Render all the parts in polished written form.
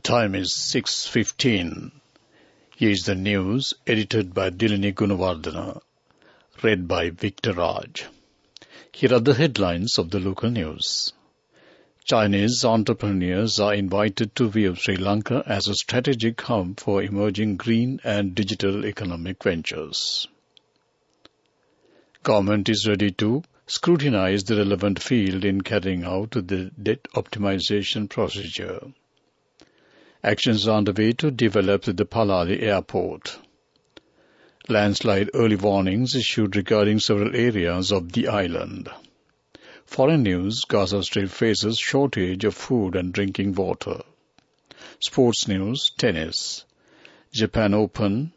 time is 6:15. Here is the news, edited by Dilini Gunawardena, read by Victor Raj. Here are the headlines of the local news. Chinese entrepreneurs are invited to view Sri Lanka as a strategic hub for emerging green and digital economic ventures. Government is ready to scrutinize the relevant field in carrying out the debt optimization procedure. Actions are underway to develop the Palali airport. Landslide early warnings issued regarding several areas of the island. Foreign news, Gaza Strip faces shortage of food and drinking water. Sports news, tennis. Japan Open.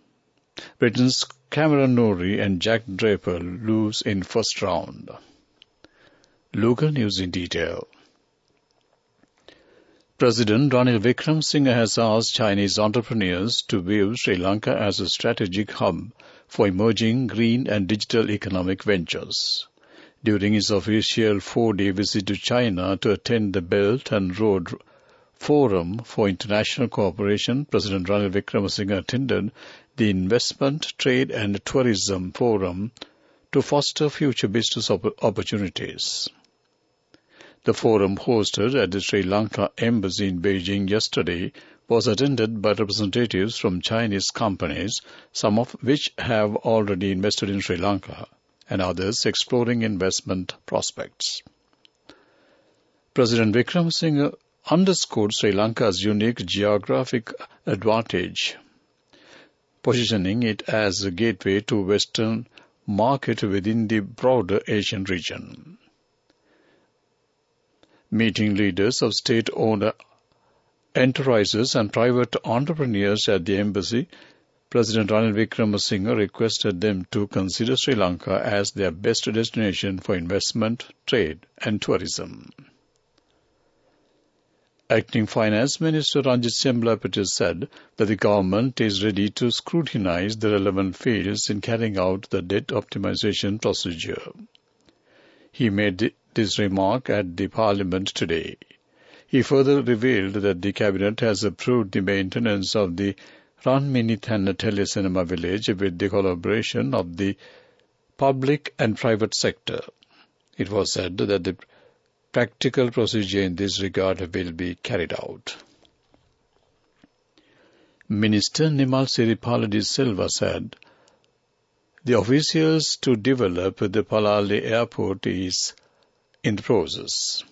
Britain's Cameron Norrie and Jack Draper lose in first round. Local news in detail. President Ranil Wickremesinghe has asked Chinese entrepreneurs to view Sri Lanka as a strategic hub for emerging green and digital economic ventures. During his official 4-day visit to China to attend the Belt and Road Forum for International Cooperation, President Ranil Wickremesinghe attended the Investment, Trade and Tourism Forum to foster future business opportunities. The forum hosted at the Sri Lanka Embassy in Beijing yesterday was attended by representatives from Chinese companies, some of which have already invested in Sri Lanka, and others exploring investment prospects. President Wickremesinghe underscored Sri Lanka's unique geographic advantage, positioning it as a gateway to Western market within the broader Asian region. Meeting leaders of state-owned enterprises and private entrepreneurs at the embassy, President Ranil Wickremesinghe requested them to consider Sri Lanka as their best destination for investment, trade and tourism. Acting Finance Minister Ranjit Semblapati said that the government is ready to scrutinize the relevant fields in carrying out the debt optimization procedure. He made this remark at the Parliament today. He further revealed that the Cabinet has approved the maintenance of the Ranminithanna Telecinema village with the collaboration of the public and private sector. It was said that the practical procedure in this regard will be carried out. Minister Nimal Siripala de Silva said the officials to develop the Palali airport is in the process.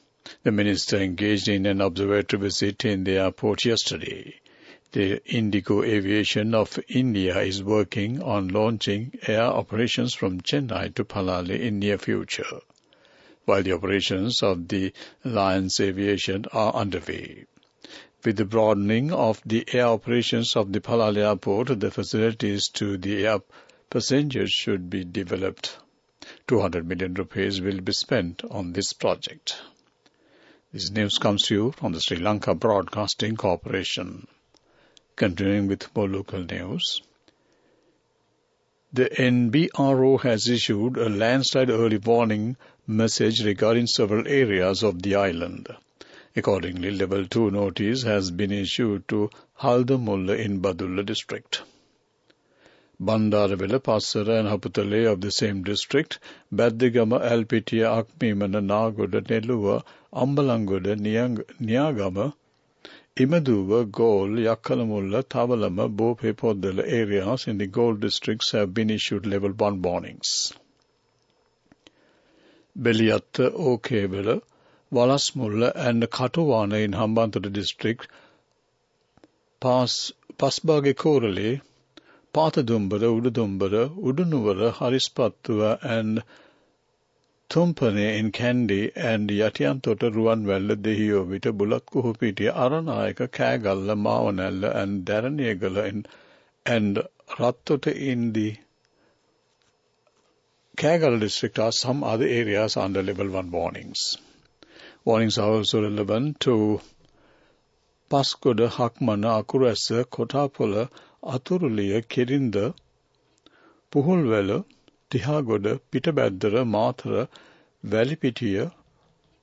The minister engaged in an observatory visit in the airport yesterday. The Indigo Aviation of India is working on launching air operations from Chennai to Palali in near future, while the operations of the Alliance Aviation are underway. With the broadening of the air operations of the Palali airport, the facilities to the air passengers should be developed. 200 million rupees will be spent on this project. This news comes to you from the Sri Lanka Broadcasting Corporation. Continuing with more local news. The NBRO has issued a landslide early warning message regarding several areas of the island. Accordingly, Level 2 notice has been issued to Haldamulla in Badulla district. Bandarawila, Passara and Haputale of the same district, Badigama, Alpitia, Akmimana, Nagoda, Neluwa, Ambalangoda, Niyagama, Imaduwa, Gol, Yakalamulla, Tavalama, Bope, Podala areas in the Gold districts have been issued Level 1 warnings. Beliyatta, Okevela, Walasmulla and Katuwana in Hambantota district, Pasbage Korale, Patadumbara, Ududumbara, Udunuvara, Harispattua and Thumpane in Kandy and Yatiantota, Ruanwella, Dehiyovita, Bulatkuhupiti, Aranayaka, Kagalla, Mavanella and Daranegala and Rattota in the Kagala district are some other areas under Level 1 warnings. Warnings are also relevant to Paskoda, Hakmana, Akurasa, Kotapula, Aturuliya, Kirinda, Puhulwela, Tihagoda, Pitabaddara, Mathara, Valipitiya,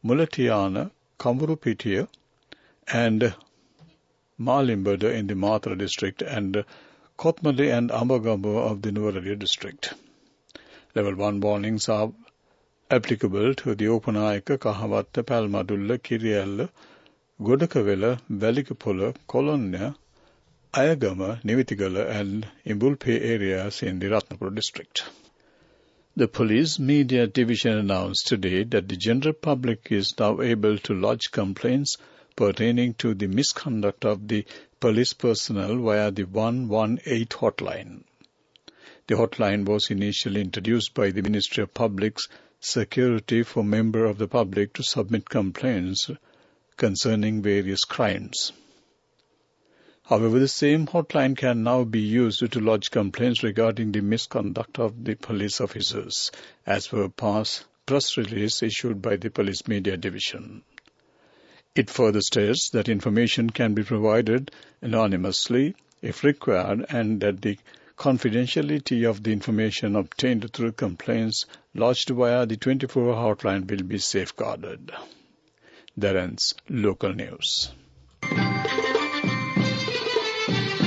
Mulatiyana, Kamburupitiya, and Malimbada in the Mathura district and Kotmale and Ambagamba of the Nuwara district. Level 1 warnings are applicable to the Opanayaka, Kahavatta, Palmadulla, Kiriyalla, Godakavela, Velikapula, Colonia, Ayagama, Nivitigala and Imbulpe areas in the Ratnapur district. The Police Media Division announced today that the general public is now able to lodge complaints pertaining to the misconduct of the police personnel via the 118 hotline. The hotline was initially introduced by the Ministry of Public Security for members of the public to submit complaints concerning various crimes. However, the same hotline can now be used to lodge complaints regarding the misconduct of the police officers, as per past press release issued by the Police Media Division. It further states that information can be provided anonymously if required and that the confidentiality of the information obtained through complaints lodged via the 24-hour hotline will be safeguarded. That ends local news.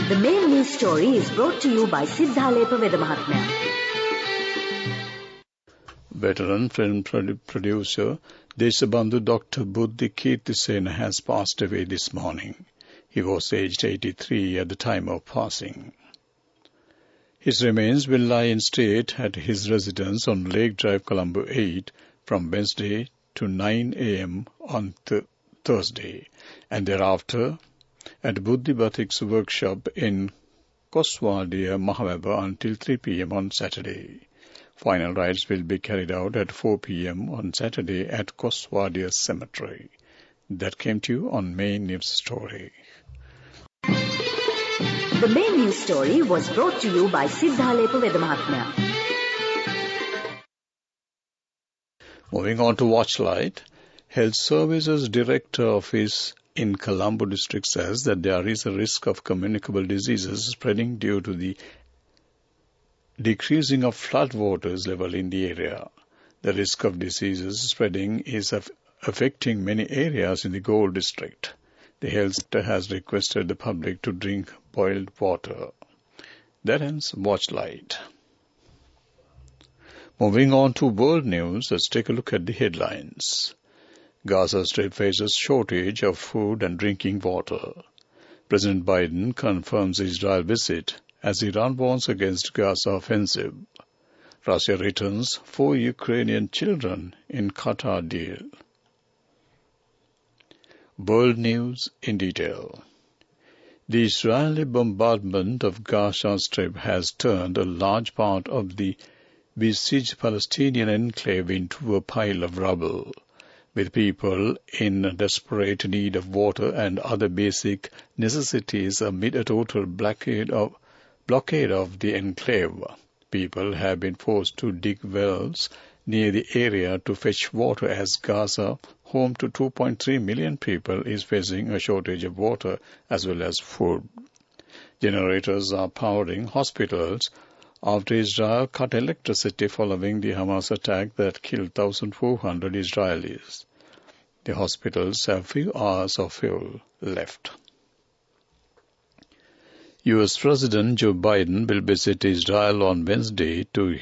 The main news story is brought to you by Sinhala Vedamahatmya. Veteran film producer Deshabandhu Dr. Buddhi Kirtisena has passed away this morning. He was aged 83 at the time of passing. His remains will lie in state at his residence on Lake Drive, Colombo 8 from Wednesday to 9 a.m. on Thursday and thereafter at Buddhi Batik's workshop in Koswadia, Mahababa until 3 p.m. on Saturday. Final rites will be carried out at 4 p.m. on Saturday at Koswadia Cemetery. That came to you on Main News Story. The main news story was brought to you by Sinhala Vedamahatmya. Moving on to Watchlight, Health Services Director Office in Colombo district says that there is a risk of communicable diseases spreading due to the decreasing of floodwaters level in the area. The risk of diseases spreading is affecting many areas in the Gold district. The health sector has requested the public to drink boiled water. That ends Watchlight. Moving on to world news, let's take a look at the headlines. Gaza Strip faces shortage of food and drinking water. President Biden confirms Israel visit as Iran warns against Gaza offensive. Russia returns 4 Ukrainian children in Qatar deal. World news in detail. The Israeli bombardment of Gaza Strip has turned a large part of the besieged Palestinian enclave into a pile of rubble, with people in desperate need of water and other basic necessities amid a total blockade of the enclave. People have been forced to dig wells near the area to fetch water as Gaza, home to 2.3 million people, is facing a shortage of water as well as food. Generators are powering hospitals after Israel cut electricity following the Hamas attack that killed 1,400 Israelis. The hospitals have few hours of fuel left. U.S. President Joe Biden will visit Israel on Wednesday to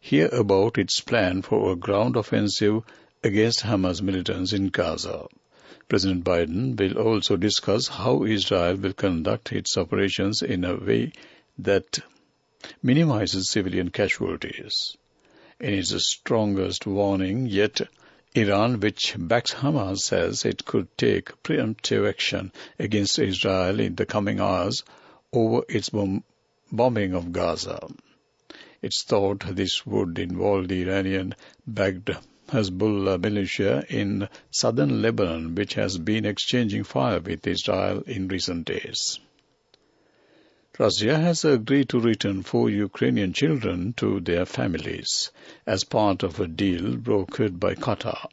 hear about its plan for a ground offensive against Hamas militants in Gaza. President Biden will also discuss how Israel will conduct its operations in a way that minimizes civilian casualties. In its strongest warning yet, Iran, which backs Hamas, says it could take preemptive action against Israel in the coming hours over its bombing of Gaza. It's thought this would involve the Iranian-backed Hezbollah militia in southern Lebanon, which has been exchanging fire with Israel in recent days. Russia has agreed to return 4 Ukrainian children to their families as part of a deal brokered by Qatar.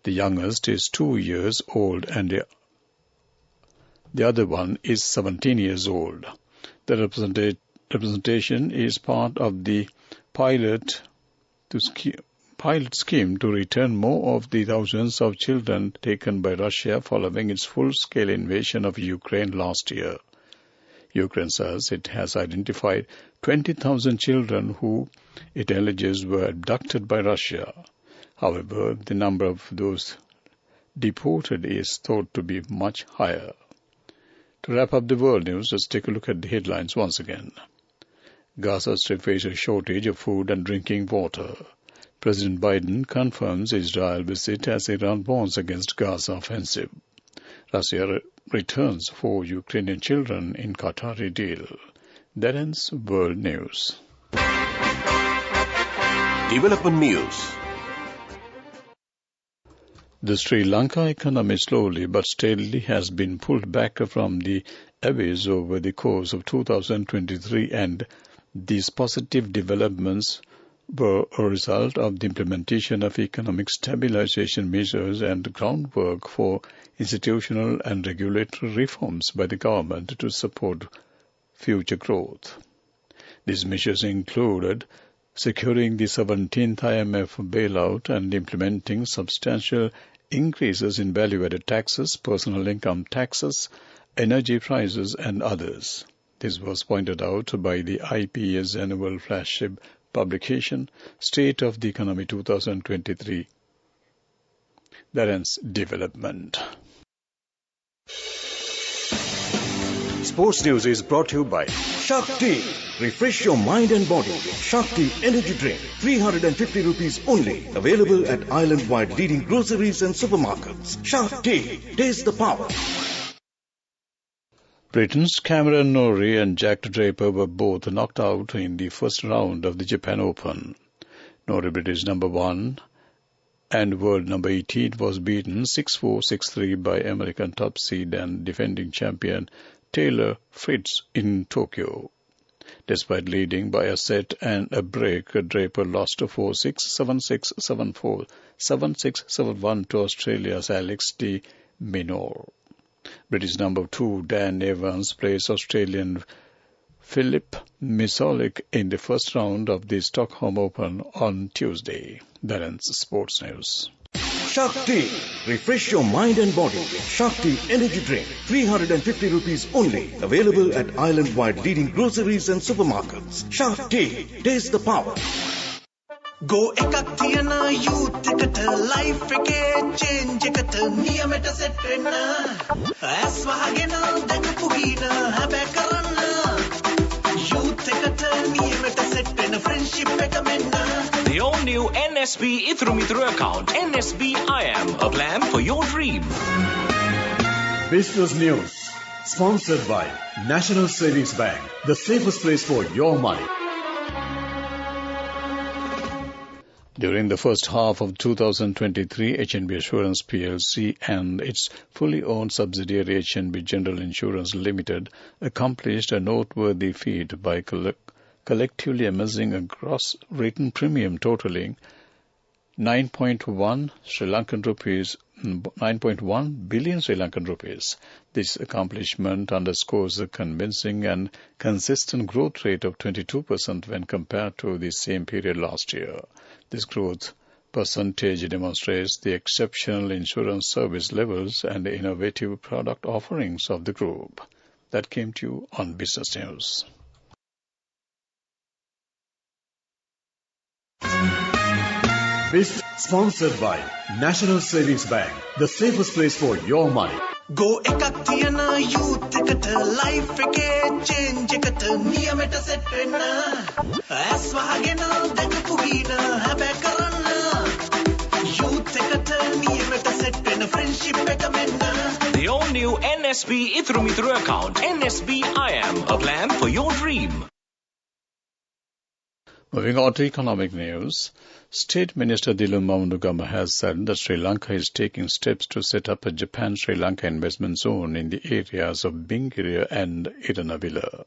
The youngest is 2 years old and the other one is 17 years old. The representation is part of the pilot to pilot scheme to return more of the thousands of children taken by Russia following its full-scale invasion of Ukraine last year. Ukraine says it has identified 20,000 children who it alleges were abducted by Russia. However, the number of those deported is thought to be much higher. To wrap up the world news, let's take a look at the headlines once again. Gaza Strip faces a shortage of food and drinking water. President Biden confirms Israel visit as Iran warns against Gaza offensive. Russia returns 4 Ukrainian children in Qatari deal. That ends world news. Development news. The Sri Lanka economy slowly but steadily has been pulled back from the abyss over the course of 2023, and these positive developments were a result of the implementation of economic stabilization measures and groundwork for institutional and regulatory reforms by the government to support future growth. These measures included securing the 17th IMF bailout and implementing substantial increases in value-added taxes, personal income taxes, energy prices, and others. This was pointed out by the IP's annual flagship publication, State of the Economy 2023. That ends development. Sports news is brought to you by Shakti. Refresh your mind and body with Shakti Energy Drink. 350 rupees only. Available at island-wide leading groceries and supermarkets. Shakti. Taste the power. Britain's Cameron Norrie and Jack Draper were both knocked out in the first round of the Japan Open. Norrie, British number 1 and world number 18, was beaten 6-4, 6-3 by American top seed and defending champion Taylor Fritz in Tokyo. Despite leading by a set and a break, Draper lost 4-6, 7-6, 7-4, 7-6, 7-1 to Australia's Alex de Minaur. British number 2 Dan Evans plays Australian Philip Misolic in the first round of the Stockholm Open on Tuesday. That ends sports news. Shakti. Refresh your mind and body with Shakti Energy Drink. 350 rupees only. Available at island-wide leading groceries and supermarkets. Shakti. Taste the power. Go ekak thiyana youth eකට life එකේ change එකට නියමෙට set වෙන්න ඇස් වහගෙන දැකපු ගින හැබැයි කරන්න youth එකට නියමෙට set වෙන friendship එක මෙන්න. The all-new NSB Ithru account. NSB IM, a plan for your dream. Business News, sponsored by National Savings Bank, the safest place for your money. During the first half of 2023, HNB Assurance plc and its fully owned subsidiary HNB General Insurance Limited accomplished a noteworthy feat by collectively amassing a gross written premium totaling 9.1 billion Sri Lankan rupees. This accomplishment underscores a convincing and consistent growth rate of 22% when compared to the same period last year. This growth percentage demonstrates the exceptional insurance service levels and innovative product offerings of the group. That came to you on Business News. Sponsored by National Savings Bank, the safest place for your money. Go ekak thiyana youth එකට life එකේ change එකට නියමෙට set වෙන්න ඇස් වහගෙන දැකපු ගින හැබැයි කරන්න youth එකට නියමෙට set වෙන friendship එක මෙන්න. The all-new NSB Ithru account. NSB IM, a plan for your dream. Moving on to economic news, State Minister Dilum Mamnugama has said that Sri Lanka is taking steps to set up a Japan-Sri Lanka investment zone in the areas of Bingiriya and Iranavila.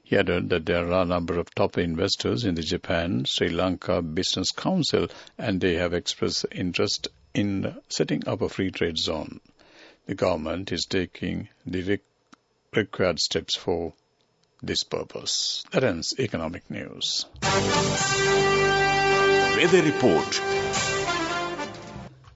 He added that there are a number of top investors in the Japan-Sri Lanka Business Council and they have expressed interest in setting up a free trade zone. The government is taking the required steps for this purpose. That ends economic news. Weather Report.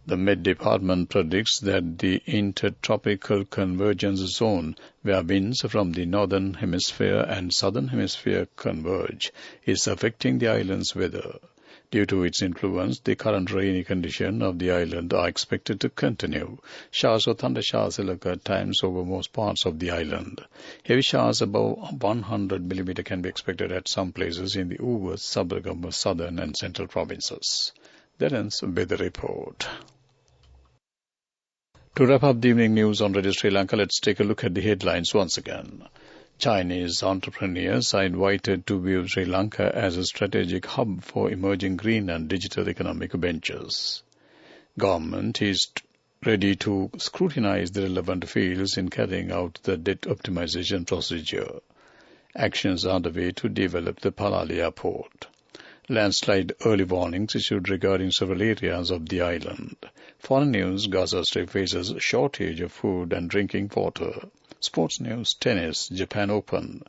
The Met Department predicts that the intertropical convergence zone, where winds from the northern hemisphere and southern hemisphere converge, is affecting the island's weather. Due to its influence, the current rainy conditions of the island are expected to continue. Showers or thunder showers will occur at times over most parts of the island. Heavy showers above 100 mm can be expected at some places in the Uva, Sabargama, southern and central provinces. That ends Weather Report. To wrap up the evening news on Radio Sri Lanka, let's take a look at the headlines once again. Chinese entrepreneurs are invited to view Sri Lanka as a strategic hub for emerging green and digital economic ventures. Government is ready to scrutinize the relevant fields in carrying out the debt optimization procedure. Actions are underway to develop the Palali Airport. Landslide early warnings issued regarding several areas of the island. Foreign news, Gaza Strip faces shortage of food and drinking water. Sports news, tennis, Japan Open.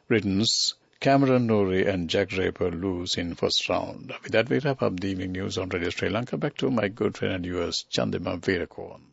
Britain's Cameron Norrie and Jack Draper lose in first round. With that, we wrap up the evening news on Radio Sri Lanka. Back to my good friend and yours, Chandima Veerakorn.